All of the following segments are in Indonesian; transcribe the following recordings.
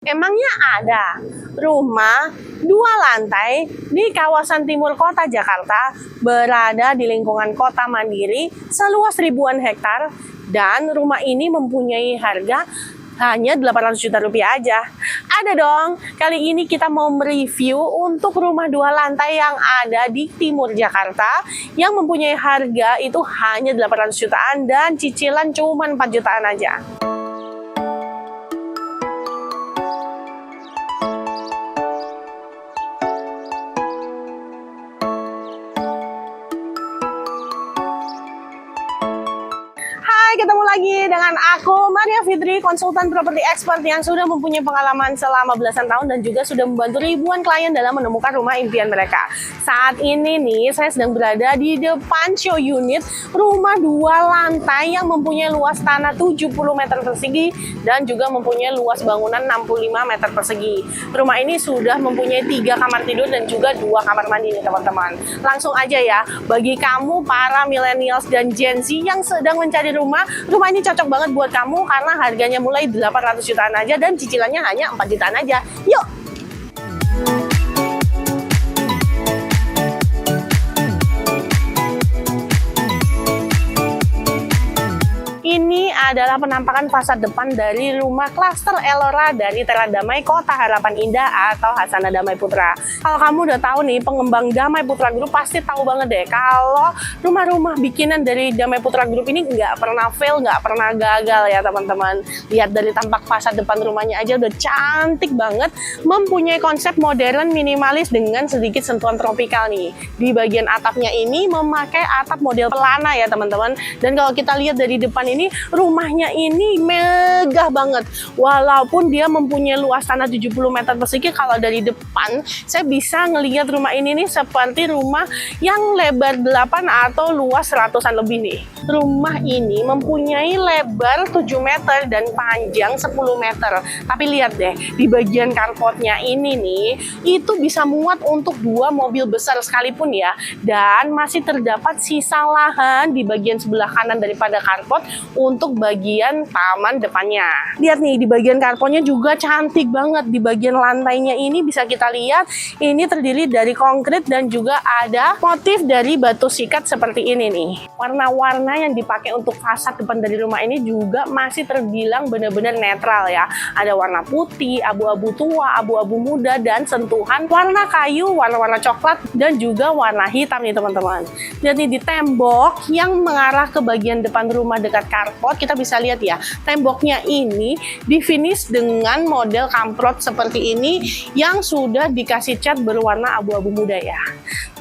Emangnya ada rumah 2 lantai di kawasan timur kota Jakarta berada di lingkungan kota mandiri seluas ribuan hektar dan rumah ini mempunyai harga hanya 800 juta rupiah aja? Ada dong. Kali ini kita mau mereview untuk rumah 2 lantai yang ada di timur Jakarta yang mempunyai harga itu hanya 800 jutaan dan cicilan cuma 4 jutaan aja. Ketemu lagi dengan aku Maria Fitri, konsultan properti expert yang sudah mempunyai pengalaman selama belasan tahun dan juga sudah membantu ribuan klien dalam menemukan rumah impian mereka. Saat ini nih saya sedang berada di depan show unit rumah 2 lantai yang mempunyai luas tanah 70 meter persegi dan juga mempunyai luas bangunan 65 meter persegi. Rumah ini sudah mempunyai 3 kamar tidur dan juga 2 kamar mandi nih teman-teman. Langsung aja ya, bagi kamu para millennials dan Gen Z yang sedang mencari rumah ini cocok banget buat kamu karena harganya mulai 800 jutaan aja dan cicilannya hanya 4 jutaan aja. Yuk! Ini adalah penampakan fasad depan dari rumah klaster Elora dari Tela Damai Kota Harapan Indah atau Hasana Damai Putra. Kalau kamu udah tahu nih, pengembang Damai Putra Group pasti tahu banget deh kalau rumah-rumah bikinan dari Damai Putra Group ini nggak pernah fail, nggak pernah gagal ya teman-teman. Lihat dari tampak fasad depan rumahnya aja udah cantik banget, mempunyai konsep modern minimalis dengan sedikit sentuhan tropikal nih. Di bagian atapnya ini memakai atap model pelana ya teman-teman. Dan kalau kita lihat dari depan ini, rumahnya ini megah banget. Walaupun dia mempunyai luas tanah 70 meter persegi, kalau dari depan saya bisa ngelihat rumah ini nih seperti rumah yang lebar 8 atau luas 100-an lebih nih. Rumah ini mempunyai lebar 7 meter dan panjang 10 meter. Tapi lihat deh, di bagian carportnya ini nih, itu bisa muat untuk 2 mobil besar sekalipun ya. Dan masih terdapat sisa lahan di bagian sebelah kanan daripada carport untuk bagian taman depannya. Lihat nih, di bagian carportnya juga cantik banget. Di bagian lantainya ini bisa kita lihat ini terdiri dari konkrit dan juga ada motif dari batu sikat seperti ini nih. Warna-warna yang dipakai untuk fasad depan dari rumah ini juga masih terbilang benar-benar netral ya. Ada warna putih, abu-abu tua, abu-abu muda, dan sentuhan warna kayu, warna-warna coklat, dan juga warna hitam nih teman-teman. Lihat nih, di tembok yang mengarah ke bagian depan rumah dekat carport, kita bisa lihat ya, temboknya ini di finish dengan model kamprot seperti ini yang sudah dikasih cat berwarna abu-abu muda ya.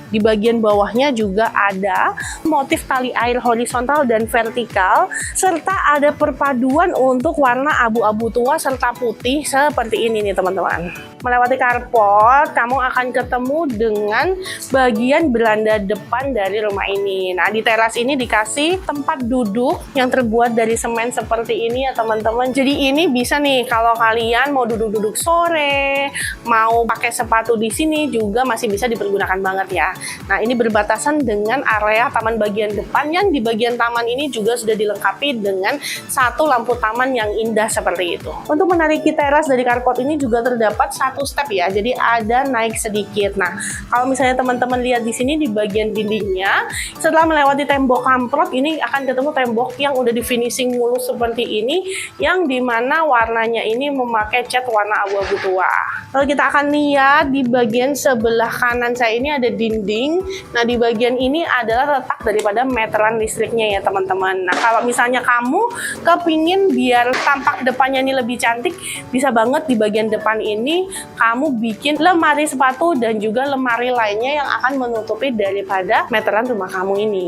Di bagian bawahnya juga ada motif tali air horizontal dan vertikal, serta ada perpaduan untuk warna abu-abu tua serta putih seperti ini nih teman-teman. Melewati carport, kamu akan ketemu dengan bagian beranda depan dari rumah ini. Nah, di teras ini dikasih tempat duduk yang terbuat dari semen seperti ini ya teman-teman. Jadi ini bisa nih kalau kalian mau duduk-duduk sore, mau pakai sepatu di sini juga masih bisa dipergunakan banget ya. Nah, ini berbatasan dengan area taman bagian depan yang di bagian taman ini juga sudah dilengkapi dengan 1 lampu taman yang indah seperti itu. Untuk menariki teras dari carport ini juga terdapat 1 step ya, jadi ada naik sedikit. Nah, kalau misalnya teman-teman lihat di sini di bagian dindingnya, setelah melewati tembok kamprot ini akan ketemu tembok yang udah di finishing mulus seperti ini, yang dimana warnanya ini memakai cat warna abu-abu tua. Lalu kita akan lihat di bagian sebelah kanan saya ini ada dinding. Nah, di bagian ini adalah letak daripada meteran listriknya ya teman-teman. Nah, kalau misalnya kamu kepingin biar tampak depannya ini lebih cantik, bisa banget di bagian depan ini kamu bikin lemari sepatu dan juga lemari lainnya yang akan menutupi daripada meteran rumah kamu ini.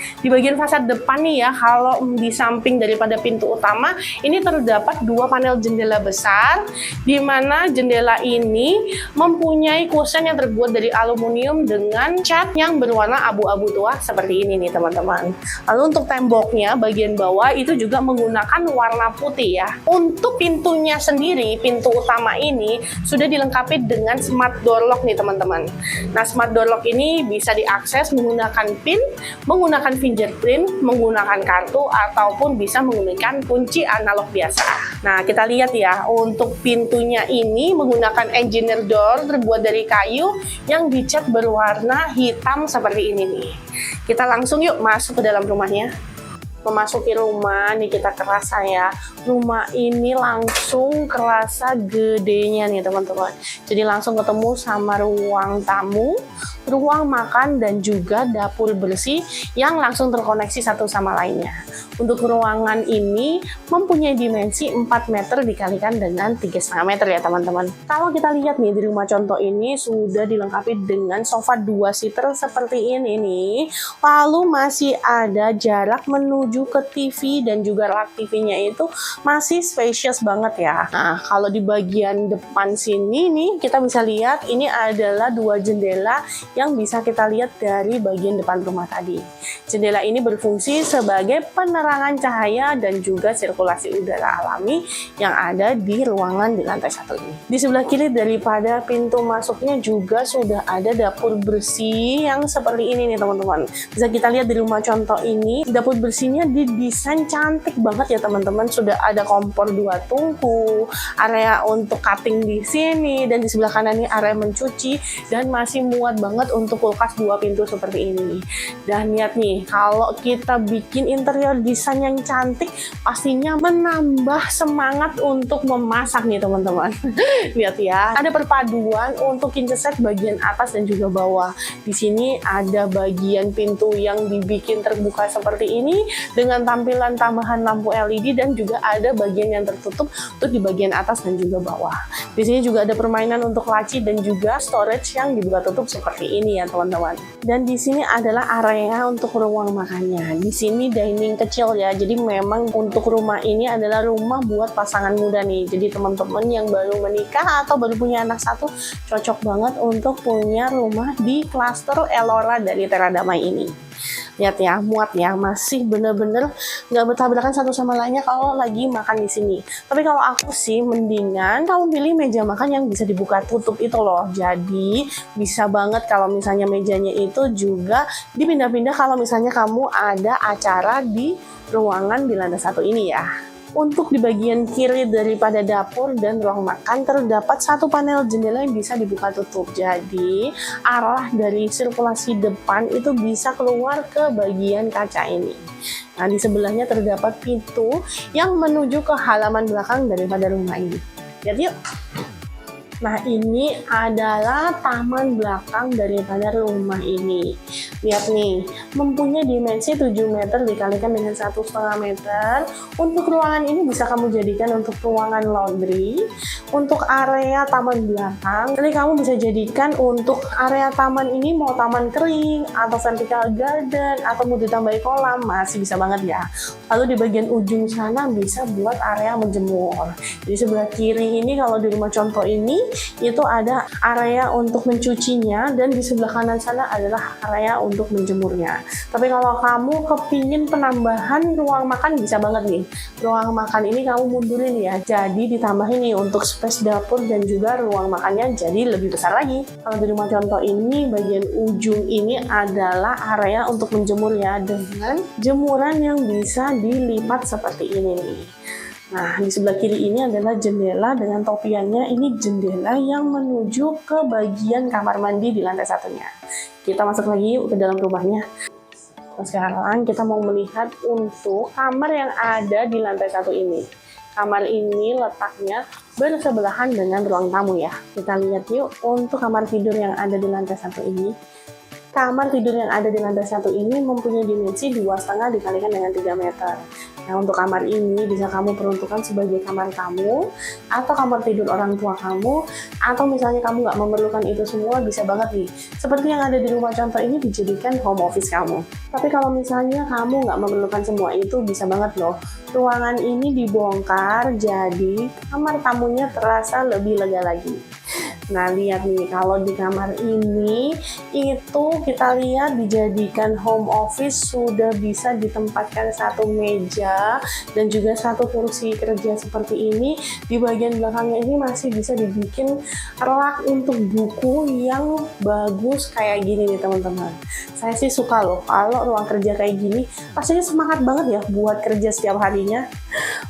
Di bagian fasad depan nih ya, kalau di samping daripada pintu utama ini terdapat 2 panel jendela besar, di mana jendela ini mempunyai kusen yang terbuat dari aluminium dengan cat yang berwarna abu-abu tua seperti ini nih teman-teman. Lalu untuk temboknya bagian bawah itu juga menggunakan warna putih ya. Untuk pintunya sendiri, pintu utama ini sudah dilengkapi dengan smart door lock nih teman-teman. Nah, smart door lock ini bisa diakses menggunakan pin, menggunakan menggunakan fingerprint, menggunakan kartu, ataupun bisa menggunakan kunci analog biasa. Nah, kita lihat ya, untuk pintunya ini menggunakan engineer door terbuat dari kayu yang dicat berwarna hitam seperti ini nih. Kita langsung yuk masuk ke dalam rumahnya. Memasuki rumah nih, kita kerasa ya, rumah ini langsung kerasa gedenya nih teman-teman. Jadi langsung ketemu sama ruang tamu, ruang makan, dan juga dapur bersih yang langsung terkoneksi satu sama lainnya. Untuk ruangan ini mempunyai dimensi 4 meter dikalikan dengan 3,5 meter ya teman-teman. Kalau kita lihat nih di rumah contoh ini sudah dilengkapi dengan sofa 2 seater seperti ini nih. Lalu masih ada jarak menuju ke TV, dan juga rak TV-nya itu masih spacious banget ya. Nah, kalau di bagian depan sini nih kita bisa lihat ini adalah 2 jendela yang bisa kita lihat dari bagian depan rumah tadi. Jendela ini berfungsi sebagai penerangan cahaya dan juga sirkulasi udara alami yang ada di ruangan di lantai 1 ini. Di sebelah kiri daripada pintu masuknya juga sudah ada dapur bersih yang seperti ini nih teman-teman. Bisa kita lihat di rumah contoh ini, dapur bersihnya didesain cantik banget ya teman-teman. Sudah ada kompor 2 tungku, area untuk cutting di sini, dan di sebelah kanan ini area mencuci, dan masih muat banget untuk kulkas 2 pintu seperti ini. Dan lihat nih, kalau kita bikin interior desain yang cantik, pastinya menambah semangat untuk memasak nih teman-teman. Lihat ya, ada perpaduan untuk kitchen set bagian atas dan juga bawah. Di sini ada bagian pintu yang dibikin terbuka seperti ini dengan tampilan tambahan lampu LED, dan juga ada bagian yang tertutup untuk di bagian atas dan juga bawah. Di sini juga ada permainan untuk laci dan juga storage yang dibuka tutup seperti ini ya teman-teman. Dan di sini adalah area untuk ruang makannya. Di sini dining kecil ya. Jadi memang untuk rumah ini adalah rumah buat pasangan muda nih. Jadi teman-teman yang baru menikah atau baru punya anak 1 cocok banget untuk punya rumah di klaster Elora dari Teradamai ini. Lihat ya, muat ya, masih bener-bener nggak bertabrakan satu sama lainnya kalau lagi makan di sini. Tapi kalau aku sih mendingan kamu pilih meja makan yang bisa dibuka tutup itu loh. Jadi bisa banget kalau misalnya mejanya itu juga dipindah-pindah kalau misalnya kamu ada acara di ruangan di lantai 1 ini ya. Untuk di bagian kiri daripada dapur dan ruang makan terdapat 1 panel jendela yang bisa dibuka tutup. Jadi arah dari sirkulasi depan itu bisa keluar ke bagian kaca ini. Nah, di sebelahnya terdapat pintu yang menuju ke halaman belakang daripada rumah ini. Lihat yuk. Nah, ini adalah taman belakang daripada rumah ini. Lihat nih, mempunyai dimensi 7 meter dikalikan dengan 1,5 meter. Untuk ruangan ini bisa kamu jadikan untuk ruangan laundry. Untuk area taman belakang, jadi kamu bisa jadikan untuk area taman ini mau taman kering, atau vertical garden, atau mau ditambahi kolam, masih bisa banget ya. Lalu di bagian ujung sana bisa buat area menjemur. Di sebelah kiri ini kalau di rumah contoh ini, itu ada area untuk mencucinya, dan di sebelah kanan sana adalah area untuk menjemurnya. Tapi kalau kamu kepingin penambahan ruang makan, bisa banget nih. Ruang makan ini kamu mundurin ya, jadi ditambahin nih untuk space dapur dan juga ruang makannya jadi lebih besar lagi. Kalau di rumah contoh ini, bagian ujung ini adalah area untuk menjemur ya, dengan jemuran yang bisa dilipat seperti ini nih. Nah, di sebelah kiri ini adalah jendela dengan topiannya. Ini jendela yang menuju ke bagian kamar mandi di lantai 1-nya. Kita masuk lagi yuk ke dalam rumahnya. Nah, sekarang kita mau melihat untuk kamar yang ada di lantai 1 ini. Kamar ini letaknya bersebelahan dengan ruang tamu ya. Kita lihat yuk untuk kamar tidur yang ada di lantai 1 ini. Kamar tidur yang ada di lantai 1 ini mempunyai dimensi 2,5 dikalikan dengan 3 meter. Nah, untuk kamar ini bisa kamu peruntukkan sebagai kamar kamu, atau kamar tidur orang tua kamu, atau misalnya kamu nggak memerlukan itu semua, bisa banget nih. Seperti yang ada di rumah contoh ini dijadikan home office kamu. Tapi kalau misalnya kamu nggak memerlukan semua itu, bisa banget loh. Ruangan ini dibongkar, jadi kamar tamunya terasa lebih lega lagi. Nah, lihat nih, kalau di kamar ini itu kita lihat dijadikan home office, sudah bisa ditempatkan satu meja dan juga satu kursi kerja seperti ini. Di bagian belakangnya ini masih bisa dibikin rak untuk buku yang bagus kayak gini nih teman-teman. Saya sih suka loh kalau ruang kerja kayak gini, pastinya semangat banget ya buat kerja setiap harinya.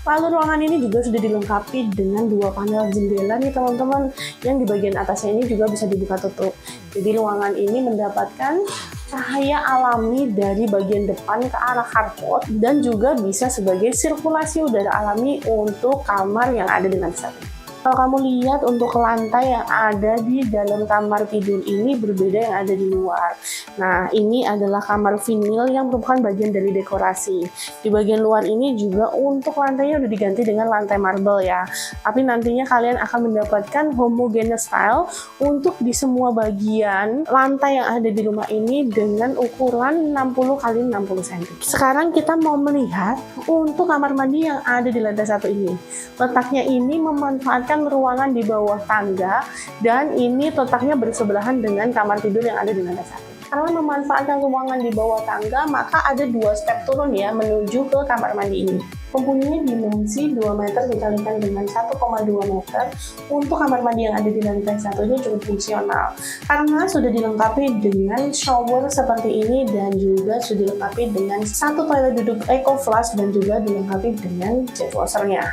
Lalu ruangan ini juga sudah dilengkapi dengan 2 panel jendela nih teman-teman, yang di bagian atasnya ini juga bisa dibuka tutup. Jadi ruangan ini mendapatkan cahaya alami dari bagian depan ke arah carport dan juga bisa sebagai sirkulasi udara alami untuk kamar yang ada di lantai 1. Kalau kamu lihat untuk lantai yang ada di dalam kamar tidur ini berbeda yang ada di luar. Nah, ini adalah kamar vinil yang merupakan bagian dari dekorasi. Di bagian luar ini juga untuk lantainya udah diganti dengan lantai marble ya. Tapi nantinya kalian akan mendapatkan homogeneous style untuk di semua bagian lantai yang ada di rumah ini dengan ukuran 60 x 60 cm. Sekarang kita mau melihat untuk kamar mandi yang ada di lantai 1 ini. Letaknya ini memanfaatkan ruangan di bawah tangga dan ini letaknya bersebelahan dengan kamar tidur yang ada di lantai 1. Karena memanfaatkan ruangan di bawah tangga, maka ada 2 step turun ya menuju ke kamar mandi ini. Mempunyai dimensi 2 meter dikalikan dengan 1,2 meter. Untuk kamar mandi yang ada di lantai 1 ini cukup fungsional karena sudah dilengkapi dengan shower seperti ini dan juga sudah dilengkapi dengan satu toilet duduk eco flush dan juga dilengkapi dengan jet washernya.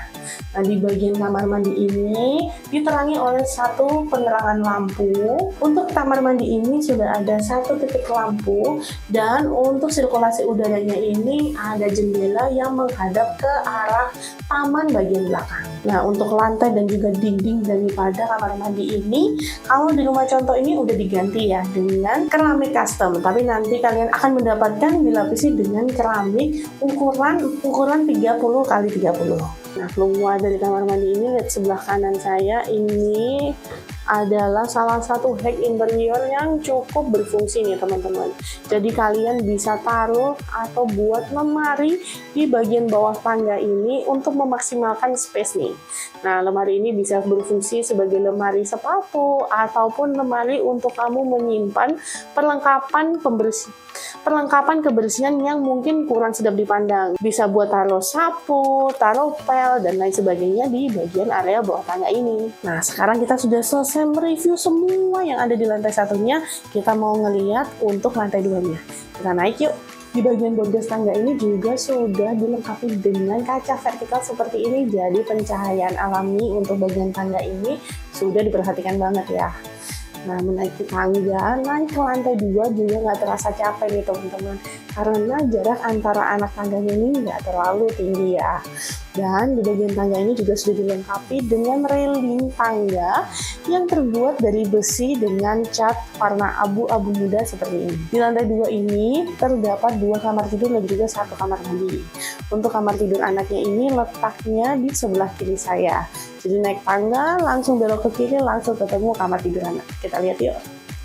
Nah, di bagian kamar mandi ini diterangi oleh satu penerangan lampu. Untuk kamar mandi ini sudah ada satu titik lampu dan untuk sirkulasi udaranya ini ada jendela yang menghadap ke arah taman bagian belakang. Nah, untuk lantai dan juga dinding daripada kamar mandi ini, kalau di rumah contoh ini udah diganti ya dengan keramik custom, tapi nanti kalian akan mendapatkan dilapisi dengan keramik ukuran 30 x 30. Nah, keluar dari kamar mandi ini, lihat sebelah kanan saya, ini adalah salah satu hack interior yang cukup berfungsi nih teman-teman. Jadi kalian bisa taruh atau buat lemari di bagian bawah tangga ini untuk memaksimalkan space nih. Nah, lemari ini bisa berfungsi sebagai lemari sepatu ataupun lemari untuk kamu menyimpan perlengkapan kebersihan yang mungkin kurang sedap dipandang. Bisa buat taruh sapu, taruh pel, dan lain sebagainya di bagian area bawah tangga ini. Nah, sekarang kita sudah selesai mereview semua yang ada di lantai 1-nya. Kita mau ngeliat untuk lantai 2-nya. Kita naik yuk. Di bagian bordes tangga ini juga sudah dilengkapi dengan kaca vertikal seperti ini. Jadi pencahayaan alami untuk bagian tangga ini sudah diperhatikan banget ya. Nah, menaiki tangga, naik ke lantai 2 juga nggak terasa capek nih teman-teman. Karena jarak antara anak tangganya ini nggak terlalu tinggi ya. Dan di bagian tangga ini juga sudah dilengkapi dengan railing tangga yang terbuat dari besi dengan cat warna abu-abu muda seperti ini. Di lantai 2 ini terdapat 2 kamar tidur dan juga 1 kamar mandi. Untuk kamar tidur anaknya ini letaknya di sebelah kiri saya. Jadi naik tangga, langsung belok ke kiri, langsung ketemu kamar tidur anak. Kita lihat yuk.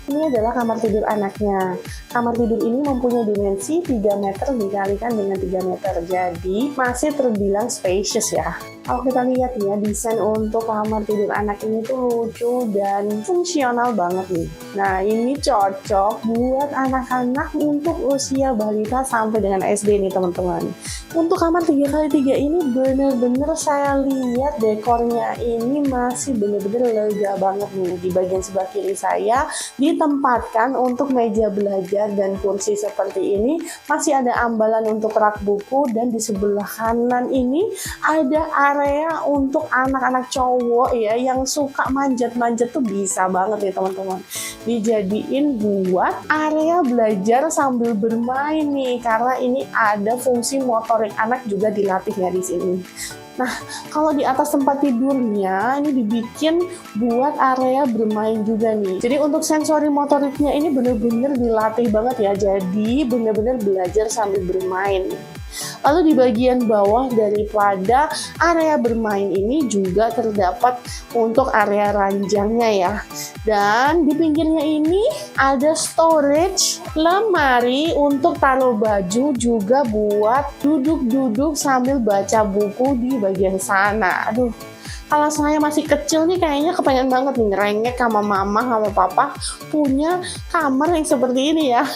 Ini adalah kamar tidur anaknya. Kamar tidur ini mempunyai dimensi 3 meter dikalikan dengan 3 meter. Jadi masih terbilang spacious ya. Kalau kita lihat ya, desain untuk kamar tidur anak ini tuh lucu dan fungsional banget nih. Nah, ini cocok buat anak-anak untuk usia balita sampai dengan SD nih teman-teman. Untuk kamar 3x3 ini bener-bener saya lihat dekornya ini masih bener-bener lega banget nih. Di bagian sebelah kiri saya ditempatkan untuk meja belajar dan kursi seperti ini. Masih ada ambalan untuk rak buku dan di sebelah kanan ini ada area untuk anak-anak cowok ya yang suka manjat-manjat tuh bisa banget ya teman-teman. Dijadiin buat area belajar sambil bermain nih karena ini ada fungsi motorik anak juga dilatih ya di sini. Nah, kalau di atas tempat tidurnya ini dibikin buat area bermain juga nih. Jadi untuk sensori motoriknya ini bener-bener dilatih banget ya. Jadi bener-bener belajar sambil bermain. Lalu di bagian bawah daripada area bermain ini juga terdapat untuk area ranjangnya ya. Dan di pinggirnya ini ada storage lemari untuk taruh baju juga buat duduk-duduk sambil baca buku di bagian sana. Aduh, Kalau saya masih kecil nih kayaknya kepengen banget nih ngerengek sama mama sama papa punya kamar yang seperti ini ya.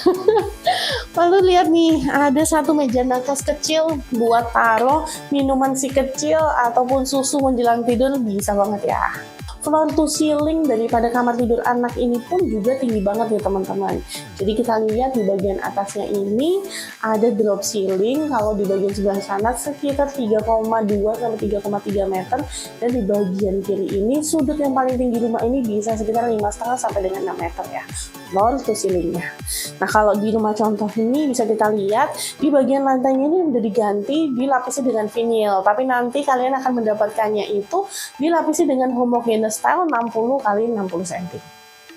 Lalu lihat nih, ada satu meja nakas kecil buat taruh minuman si kecil ataupun susu menjelang tidur, bisa banget ya. Floor to ceiling daripada kamar tidur anak ini pun juga tinggi banget nih teman-teman. Jadi kita lihat di bagian atasnya ini ada drop ceiling, kalau di bagian sebelah sana sekitar 3,2 sampai 3,3 meter, dan di bagian kiri ini sudut yang paling tinggi rumah ini bisa sekitar 5,5 sampai dengan 6 meter ya, floor to ceilingnya. Nah kalau di rumah contoh ini bisa kita lihat di bagian lantainya ini udah diganti, dilapisi dengan vinil, tapi nanti kalian akan mendapatkannya itu dilapisi dengan homogeneous style 60 kali 60 cm.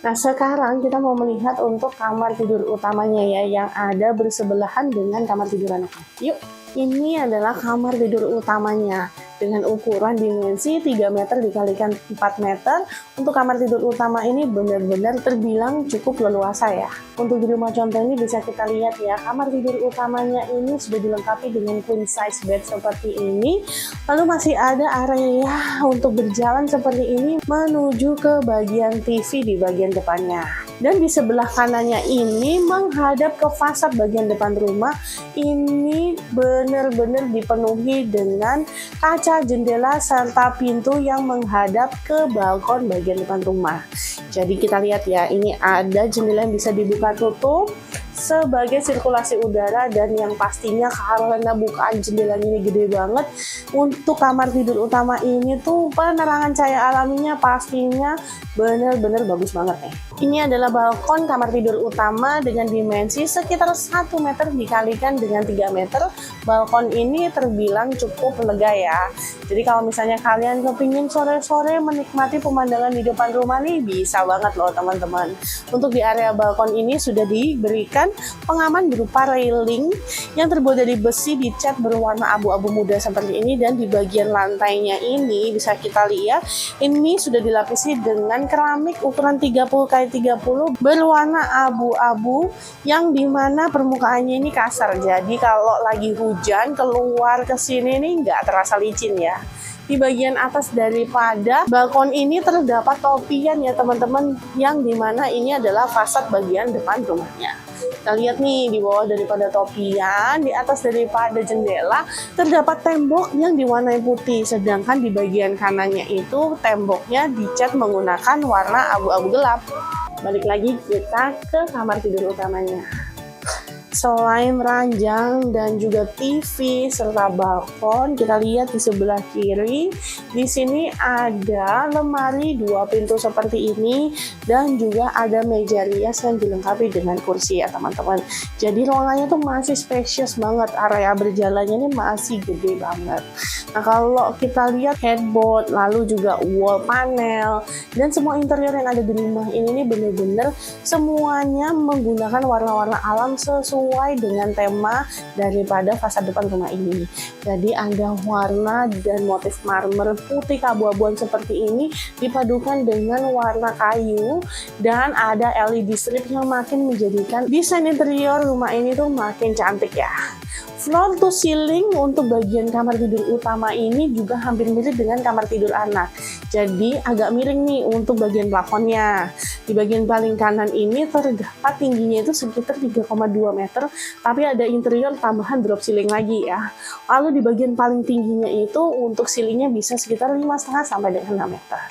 Nah sekarang kita mau melihat untuk kamar tidur utamanya ya, yang ada bersebelahan dengan kamar tidur anak. Yuk, ini adalah kamar tidur utamanya dengan ukuran dimensi 3 meter dikalikan 4 meter. Untuk kamar tidur utama ini benar-benar terbilang cukup leluasa ya. Untuk di rumah contoh ini bisa kita lihat ya, kamar tidur utamanya ini sudah dilengkapi dengan queen size bed seperti ini. Lalu masih ada area untuk berjalan seperti ini menuju ke bagian TV di bagian depannya. Dan di sebelah kanannya ini menghadap ke fasad bagian depan rumah. Ini benar-benar dipenuhi dengan kaca, jendela, serta pintu yang menghadap ke balkon bagian depan rumah. Jadi kita lihat ya, ini ada jendela yang bisa dibuka tutup sebagai sirkulasi udara, dan yang pastinya karena bukaan jendelanya ini gede banget, untuk kamar tidur utama ini tuh penerangan cahaya alaminya pastinya bener-bener bagus banget nih. Ini adalah balkon kamar tidur utama dengan dimensi sekitar 1 meter dikalikan dengan 3 meter. Balkon ini terbilang cukup lega ya. Jadi kalau misalnya kalian kepingin sore-sore menikmati pemandangan di depan rumah nih, bisa banget loh teman-teman. Untuk di area balkon ini sudah diberikan pengaman berupa railing yang terbuat dari besi dicat berwarna abu-abu muda seperti ini, dan di bagian lantainya ini bisa kita lihat ini sudah dilapisi dengan keramik ukuran 30 x 30 berwarna abu-abu, yang dimana permukaannya ini kasar. Jadi kalau lagi hujan keluar ke sini nih nggak terasa licin ya. Di bagian atas daripada balkon ini terdapat topian ya teman-teman, yang dimana ini adalah fasad bagian depan rumahnya. Kita lihat nih, di bawah daripada topian, di atas daripada jendela terdapat tembok yang diwarnai putih, sedangkan di bagian kanannya itu temboknya dicat menggunakan warna abu-abu gelap. Balik lagi kita ke kamar tidur utamanya. Selain ranjang dan juga TV serta balkon, kita lihat di sebelah kiri, di sini ada lemari 2 pintu seperti ini, dan juga ada meja rias yang dilengkapi dengan kursi ya teman-teman. Jadi ruangannya tuh masih spacious banget, area berjalannya ini masih gede banget. Nah kalau kita lihat headboard, lalu juga wall panel, dan semua interior yang ada di rumah ini bener-bener semuanya menggunakan warna-warna alam sesuai dengan tema daripada fasad depan rumah ini. Jadi ada warna dan motif marmer putih keabu-abuan seperti ini dipadukan dengan warna kayu, dan ada LED strip yang makin menjadikan desain interior rumah ini tuh makin cantik ya. Floor to ceiling untuk bagian kamar tidur utama ini juga hampir mirip dengan kamar tidur anak. Jadi agak miring nih untuk bagian plafonnya. Di bagian paling kanan ini terdapat tingginya itu sekitar 3,2 meter, tapi ada interior tambahan drop ceiling lagi ya. Lalu di bagian paling tingginya itu untuk ceilingnya bisa sekitar 5,5 sampai dengan 6 meter.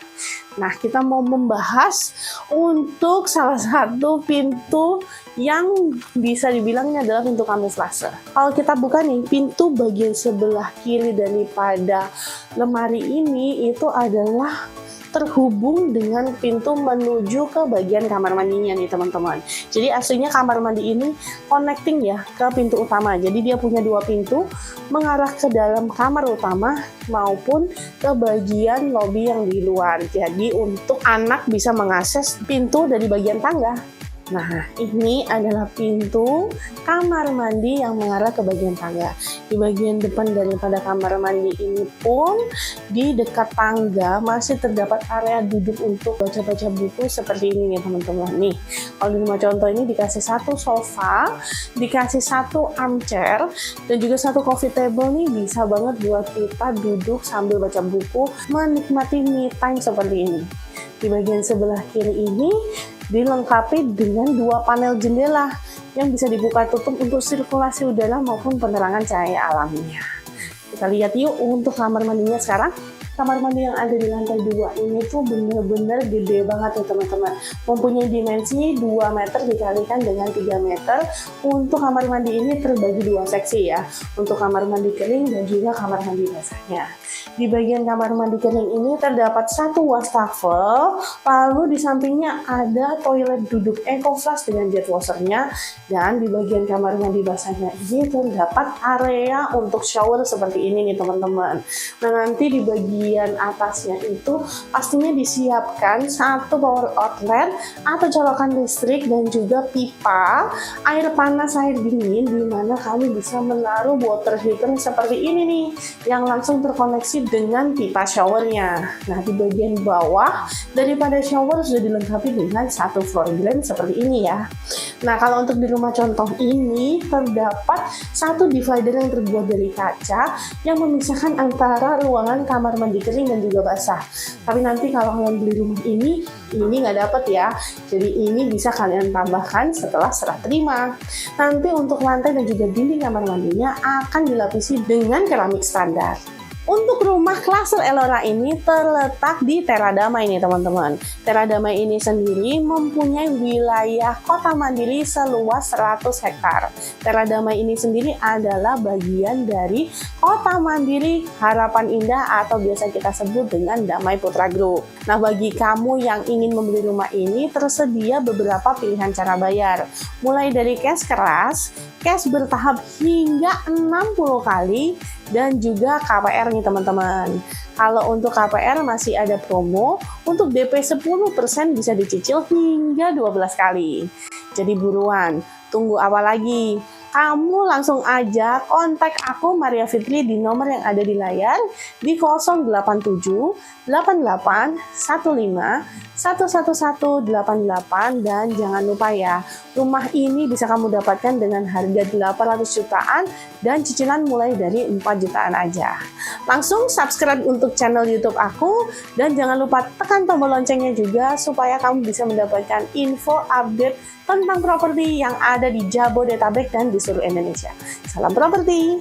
Nah, kita mau membahas untuk salah satu pintu yang bisa dibilangnya adalah pintu kamuflase. Kalau kita buka nih, pintu bagian sebelah kiri daripada lemari ini itu adalah terhubung dengan pintu menuju ke bagian kamar mandinya nih teman-teman. Jadi aslinya kamar mandi ini connecting ya ke pintu utama. Jadi dia punya 2 pintu mengarah ke dalam kamar utama maupun ke bagian lobi yang di luar. Jadi untuk anak bisa mengakses pintu dari bagian tangga. Nah, ini adalah pintu kamar mandi yang mengarah ke bagian tangga. Di bagian depan daripada kamar mandi ini pun, di dekat tangga masih terdapat area duduk untuk baca-baca buku seperti ini nih teman-teman. Nih, kalau di rumah contoh ini dikasih satu sofa, dikasih satu armchair, dan juga satu coffee table nih, bisa banget buat kita duduk sambil baca buku, menikmati me time seperti ini. Di bagian sebelah kiri ini dilengkapi dengan 2 panel jendela yang bisa dibuka tutup untuk sirkulasi udara maupun penerangan cahaya alamnya. Kita lihat yuk untuk kamar mandinya sekarang. Kamar mandi yang ada di lantai 2 ini tuh bener-bener gede banget ya teman-teman. Mempunyai dimensi 2 meter dikalikan dengan 3 meter. Untuk kamar mandi ini terbagi 2 seksi ya. Untuk kamar mandi kering dan juga kamar mandi basahnya. Di bagian kamar mandi kering ini terdapat satu wastafel, lalu di sampingnya ada toilet duduk EcoFlush dengan jet washernya, dan di bagian kamar mandi basahnya ini terdapat area untuk shower seperti ini nih teman-teman. Nah, nanti di bagian atasnya itu pastinya disiapkan satu power outlet atau colokan listrik dan juga pipa air panas air dingin, di mana kamu bisa menaruh water heater seperti ini nih yang langsung terkoneksi dengan pipa showernya. Nah, di bagian bawah daripada shower sudah dilengkapi dengan satu floor drain seperti ini ya. Nah, kalau untuk di rumah contoh ini terdapat satu divider yang terbuat dari kaca yang memisahkan antara ruangan kamar mandi kering dan juga basah. Tapi nanti kalau kalian beli rumah ini nggak dapat ya. Jadi ini bisa kalian tambahkan setelah serah terima. Nanti untuk lantai dan juga dinding kamar mandinya akan dilapisi dengan keramik standar. Untuk rumah klaster Elora ini terletak di Teradamai nih teman-teman. Teradamai ini sendiri mempunyai wilayah kota mandiri seluas 100 hektar. Teradamai ini sendiri adalah bagian dari kota mandiri Harapan Indah atau biasa kita sebut dengan Damai Putra Group. Nah, bagi kamu yang ingin membeli rumah ini tersedia beberapa pilihan cara bayar. Mulai dari cash keras, cash bertahap hingga 60 kali, dan juga KPR nih teman-teman. Kalau untuk KPR masih ada promo, untuk DP 10% bisa dicicil hingga 12 kali. Jadi buruan, tunggu apa lagi? Kamu langsung aja kontak aku Maria Fitri di nomor yang ada di layar di 087 88 15 11188, dan jangan lupa ya, rumah ini bisa kamu dapatkan dengan harga 800 jutaan dan cicilan mulai dari 4 jutaan aja. Langsung subscribe untuk channel YouTube aku dan jangan lupa tekan tombol loncengnya juga supaya kamu bisa mendapatkan info update tentang properti yang ada di Jabodetabek dan di seluruh Indonesia. Salam properti.